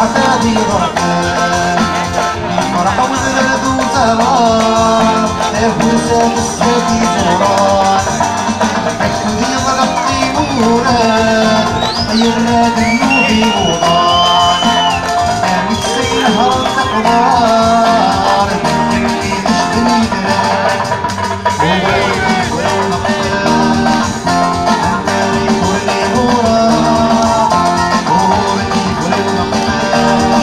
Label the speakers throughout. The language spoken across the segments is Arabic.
Speaker 1: عتابي ضربان فرح وزرد وزران فرسان السادي زوران حكمي ضرب طيبوران غيرنا ذنوبي وضان قامت سينها الأقدار اللي تشتري دان ووالدي والمقدام أنت لي كل مراد ووالدي والمقدام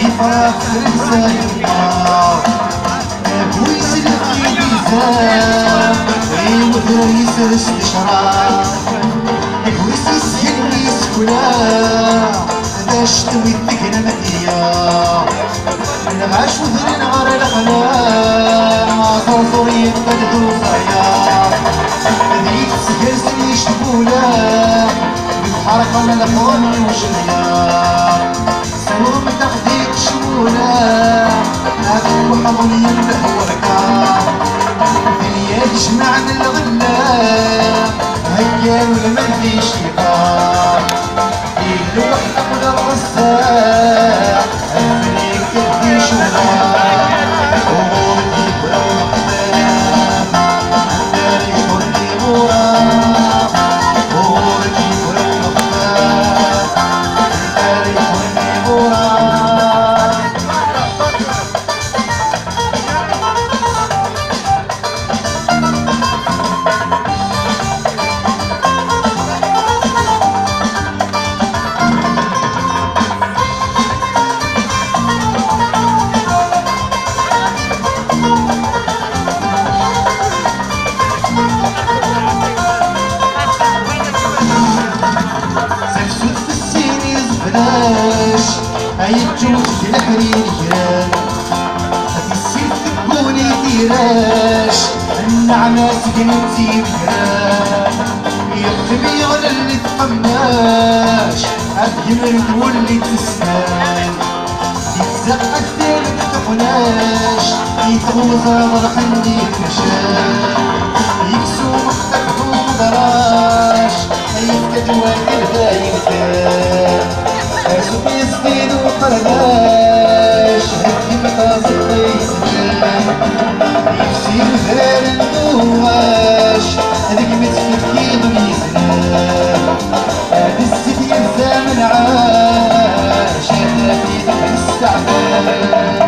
Speaker 1: يفرح رسالة كويس الأخي بيزام ويوثر يسر استشراق كويس يسهل ويسكنا باش توي الذكرى مهيا العاش وذر نهار الأخلاق مع صرصورية بدد وصيا هذيك سهر سني شبولا بالحركة من الأخوان وشليا سلوم تخديك شولا هذا وحضن ينبه وركا دنيا تجمعنا الغلام هيا والمهدي شيطان يلو وحدك للغساء الفريق تدي شولا وغورتي ولو مقدام داري كل غرام وغورتي ولو مقدام داري كل غرام سفسد في السين يزبلاش هيتجوز في الحرير جران هذي السيف تقولي ديراش النعمة سكنتي بجران يقتبي على اللي تقماش عالجمر تولي تسنان يتزق الثالث تقناش يتغوص ضرح اللي مشان يكسو مختك ومدراش يفكد وكلها يمكان اسو بيزيد وقرداش هدي مقاصد يسلم يفسي وزرار النواش هذيك متفكين ويسلم هذي السيد يلزم العاش هذا في ذكر السعدان